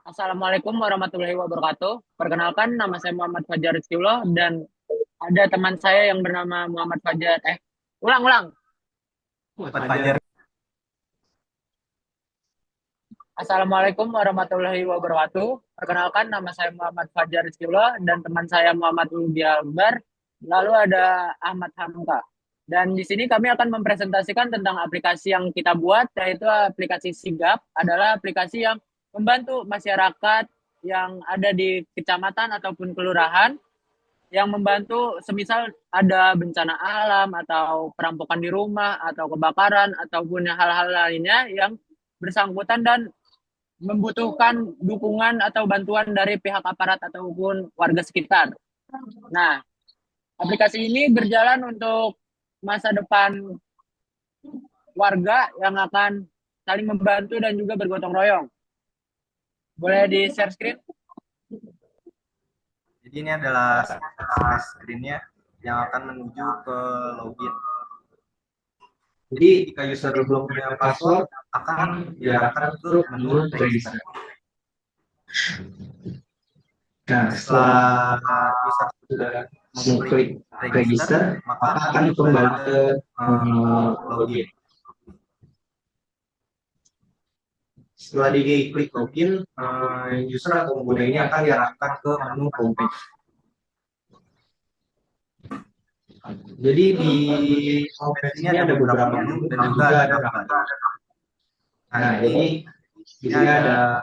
Assalamualaikum warahmatullahi wabarakatuh. Perkenalkan, nama saya Muhammad Fajar Rizkyullah dan ada teman saya yang bernama Muhammad Fajar. Ulang. Fajar. Assalamualaikum warahmatullahi wabarakatuh. Perkenalkan, nama saya Muhammad Fajar Rizkyullah dan teman saya Muhammad Lubi Albar. Lalu ada Ahmad Hamka. Dan di sini kami akan mempresentasikan tentang aplikasi yang kita buat, yaitu aplikasi Sigap, adalah aplikasi yang membantu masyarakat yang ada di kecamatan ataupun kelurahan yang membantu semisal ada bencana alam atau perampokan di rumah atau kebakaran ataupun hal-hal lainnya yang bersangkutan dan membutuhkan dukungan atau bantuan dari pihak aparat ataupun warga sekitar. Nah, aplikasi ini berjalan untuk masa depan warga yang akan saling membantu dan juga bergotong royong. Boleh di share screen? Jadi ini adalah screen-nya yang akan menuju ke login. Jadi jika user belum punya password, akan diarahkan ke menu register. Nah, setelah user sudah mengklik register, maka akan kembali ke login. Setelah diklik login, user atau pengguna ini akan diarahkan ke menu homepage. Jadi di homepage ini ada beberapa menu dan juga ada daftar. Nah, jadi di sini ada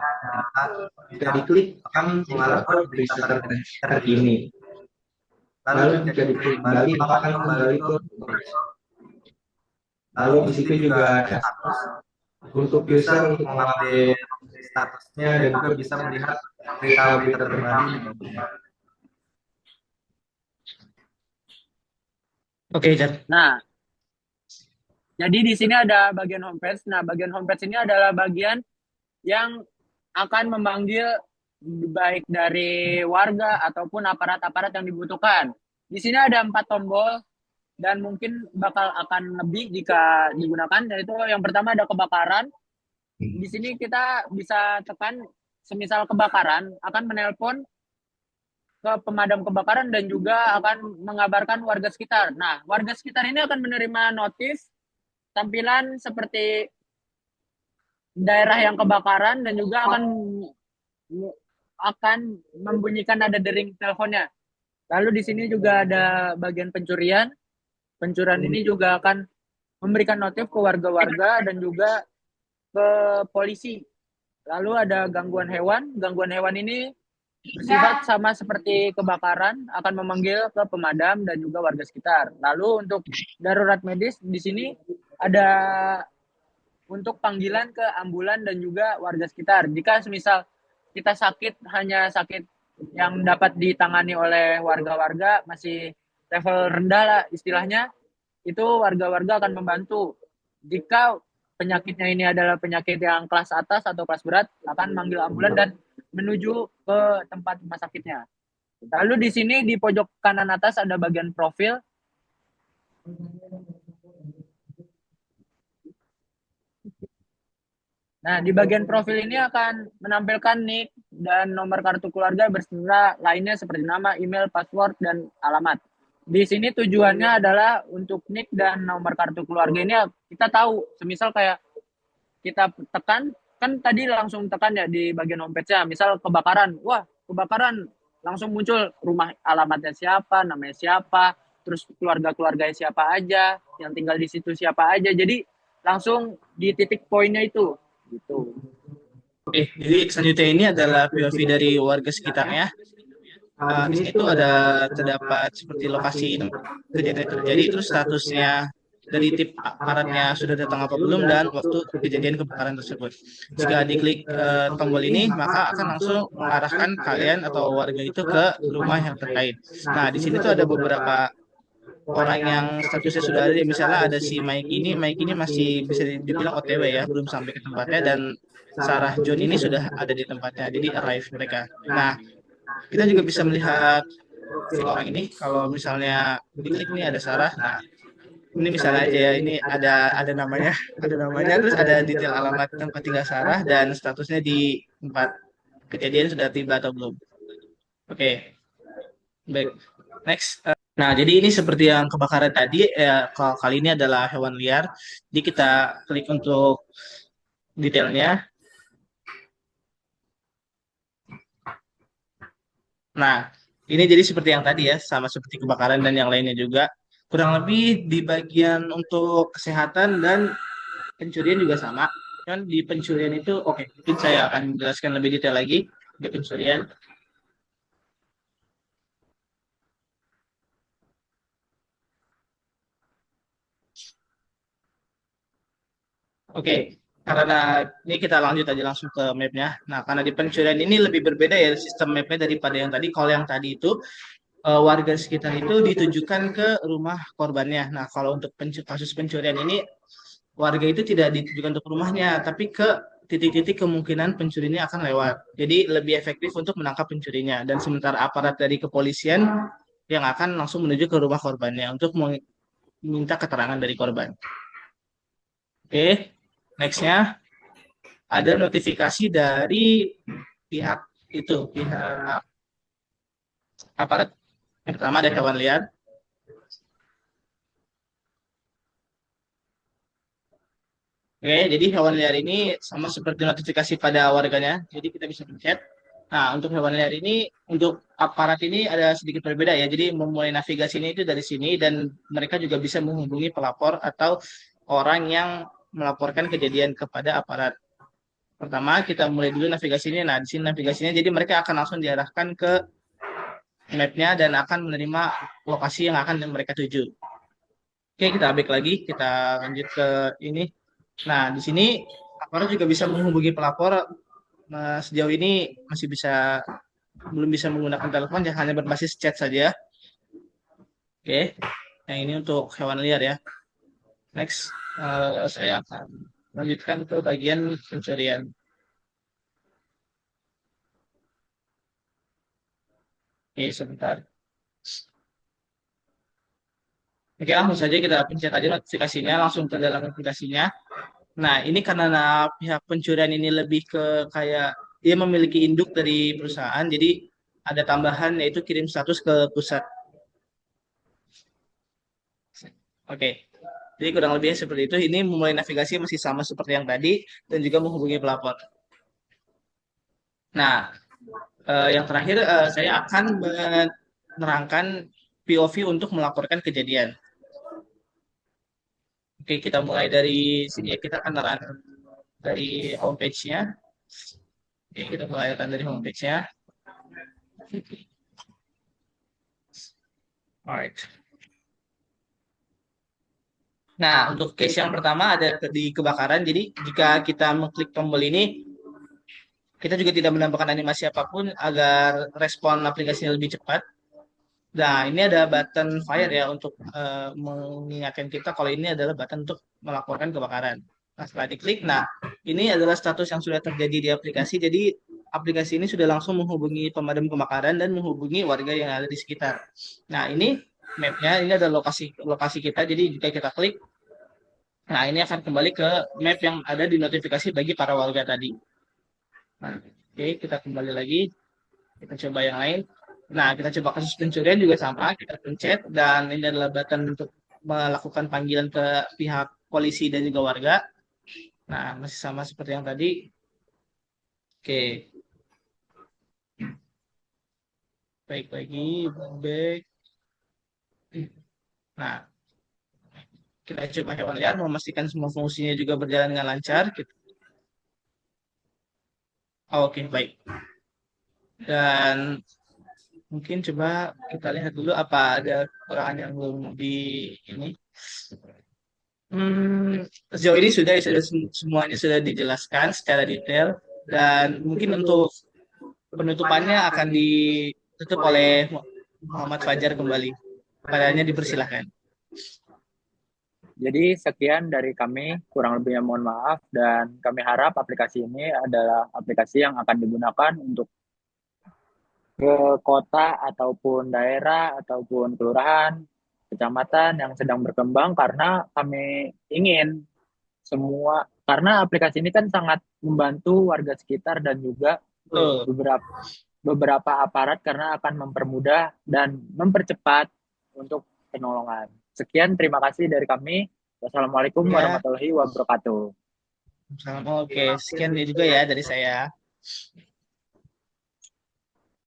jika diklik akan mengarah ke berita terkini. Lalu jika diklik kembali maka akan kembali ke homepage. Lalu di situ juga ada status untuk user untuk mengupdate statusnya dan juga bisa melihat berita-berita terbaru. Oke, Jan. Nah, jadi di sini ada bagian homepage. Nah, bagian homepage ini adalah bagian yang akan memanggil baik dari warga ataupun aparat-aparat yang dibutuhkan. Di sini ada 4 tombol dan mungkin bakal akan lebih jika digunakan. Yaitu yang pertama ada kebakaran. Di sini kita bisa tekan semisal kebakaran akan menelpon ke pemadam kebakaran dan juga akan mengabarkan warga sekitar. Nah, warga sekitar ini akan menerima notif tampilan seperti daerah yang kebakaran dan juga akan membunyikan nada dering teleponnya. Lalu di sini juga ada bagian pencurian. Pencurian ini juga akan memberikan notif ke warga-warga dan juga ke polisi. Lalu ada gangguan hewan. Gangguan hewan ini bersifat sama seperti kebakaran, akan memanggil ke pemadam dan juga warga sekitar. Lalu untuk darurat medis di sini ada untuk panggilan ke ambulan dan juga warga sekitar. Jika semisal kita sakit, hanya sakit yang dapat ditangani oleh warga-warga masih level rendah lah istilahnya, itu warga-warga akan membantu. Jika penyakitnya ini adalah penyakit yang kelas atas atau kelas berat, akan manggil ambulan dan menuju ke tempat rumah sakitnya. Lalu di sini di pojok kanan atas ada bagian profil. Nah, di bagian profil ini akan menampilkan nick dan nomor kartu keluarga beserta lainnya seperti nama, email, password, dan alamat. Di sini tujuannya adalah untuk nick dan nomor kartu keluarga ini kita tahu, semisal kayak kita tekan, kan tadi langsung tekan ya di bagian homepage-nya, misal kebakaran, wah kebakaran, langsung muncul rumah alamatnya siapa, namanya siapa, terus keluarga-keluarganya siapa aja, yang tinggal di situ siapa aja, jadi langsung di titik poinnya itu gitu. Oke, jadi selanjutnya ini adalah POV dari warga sekitarnya. Di sini tuh ada terdapat seperti lokasi kejadian terjadi, terus statusnya dari tim aparatnya sudah datang apa belum dan waktu kejadian kebakaran tersebut. Jika diklik tombol ini, maka akan langsung mengarahkan kalian atau warga itu ke rumah yang terkait. Nah, di sini tuh ada beberapa orang yang statusnya sudah ada, misalnya ada si Mike ini masih bisa dibilang OTW ya, belum sampai ke tempatnya, dan Sarah John ini sudah ada di tempatnya, jadi arrive mereka. Nah, kita juga bisa melihat si orang ini, kalau misalnya diklik nih ada Sarah, nah ini misalnya aja ya, ini ada namanya, ada namanya, terus ada detail alamat tempat tinggal Sarah dan statusnya di tempat kejadian sudah tiba atau belum. Oke, baik. Next. Nah, jadi ini seperti yang kebakaran tadi, kalau kali ini adalah hewan liar. Jadi kita klik untuk detailnya. Nah, ini jadi seperti yang tadi ya, sama seperti kebakaran dan yang lainnya juga. Kurang lebih di bagian untuk kesehatan dan pencurian juga sama. Cuman di pencurian itu, oke, mungkin saya akan menjelaskan lebih detail lagi di pencurian. Oke, karena ini kita lanjut aja langsung ke mapnya. Nah, karena di pencurian ini lebih berbeda ya sistem mapnya daripada yang tadi. Kalau yang tadi itu warga sekitar itu ditujukan ke rumah korbannya. Nah, kalau untuk kasus pencurian ini warga itu tidak ditujukan untuk rumahnya, tapi ke titik-titik kemungkinan pencuri ini akan lewat. Jadi lebih efektif untuk menangkap pencurinya. Dan sementara aparat dari kepolisian yang akan langsung menuju ke rumah korbannya untuk meminta keterangan dari korban. Oke, nextnya ada notifikasi dari pihak itu, pihak aparat. Yang pertama ada hewan liar. Oke, jadi hewan liar ini sama seperti notifikasi pada warganya. Jadi kita bisa pencet. Nah, untuk hewan liar ini, untuk aparat ini ada sedikit berbeda ya. Jadi memulai navigasinya itu dari sini dan mereka juga bisa menghubungi pelapor atau orang yang melaporkan kejadian kepada aparat. Pertama, kita mulai dulu navigasinya. Nah, di sini navigasinya, jadi mereka akan langsung diarahkan ke map-nya dan akan menerima lokasi yang akan mereka tuju. Oke, kita back lagi, kita lanjut ke ini. Nah, di sini aparat juga bisa menghubungi pelapor. Nah, sejauh ini masih belum bisa menggunakan telepon, ya hanya berbasis chat saja. Oke, nah ini untuk hewan liar ya. Next, saya akan lanjutkan ke bagian pencurian. Oke, sebentar. Oke, langsung saja kita pencet aja notifikasinya, langsung ke dalam aplikasinya. Nah, ini karena pihak pencurian ini lebih ke kayak dia memiliki induk dari perusahaan, jadi ada tambahan yaitu kirim status ke pusat. Oke, jadi kurang lebihnya seperti itu. Ini memulai navigasi masih sama seperti yang tadi dan juga menghubungi pelapor. Nah, yang terakhir saya akan menerangkan POV untuk melaporkan kejadian. Oke, kita mulai dari sini ya. Kita akan menerangkan dari homepage-nya. Oke, kita mulai dari homepage-nya. Alright. Nah, untuk case yang pertama ada di kebakaran. Jadi, jika kita mengklik tombol ini, kita juga tidak menambahkan animasi apapun agar respon aplikasinya lebih cepat. Nah, ini ada button fire ya untuk mengingatkan kita kalau ini adalah button untuk melaporkan kebakaran. Nah, setelah diklik, nah ini adalah status yang sudah terjadi di aplikasi. Jadi, aplikasi ini sudah langsung menghubungi pemadam kebakaran dan menghubungi warga yang ada di sekitar. Nah, ini mapnya, ini ada lokasi kita. Jadi, jika kita klik, nah ini akan kembali ke map yang ada di notifikasi bagi para warga tadi. Nah, oke, kita kembali lagi. Kita coba yang lain. Nah, kita coba kasus pencurian juga sama. Kita pencet dan ini adalah button untuk melakukan panggilan ke pihak polisi dan juga warga. Nah, masih sama seperti yang tadi. Oke. Baik lagi. Baik. Nah, kita coba hewan liar memastikan semua fungsinya juga berjalan dengan lancar. Oke, baik. Dan mungkin coba kita lihat dulu apa ada kekurangan yang belum di ini. Sejauh ini sudah semuanya sudah dijelaskan secara detail dan mungkin untuk penutupannya akan ditutup oleh Muhammad Fajar kembali. Padanya dipersilahkan. Jadi sekian dari kami, kurang lebihnya mohon maaf, dan kami harap aplikasi ini adalah aplikasi yang akan digunakan untuk ke kota ataupun daerah ataupun kelurahan, kecamatan yang sedang berkembang, karena kami ingin karena aplikasi ini kan sangat membantu warga sekitar dan juga Betul. beberapa aparat karena akan mempermudah dan mempercepat untuk penolongan. Sekian, terima kasih dari kami. Wassalamualaikum Ya, warahmatullahi wabarakatuh. salam. Oke, sekian juga ya dari saya.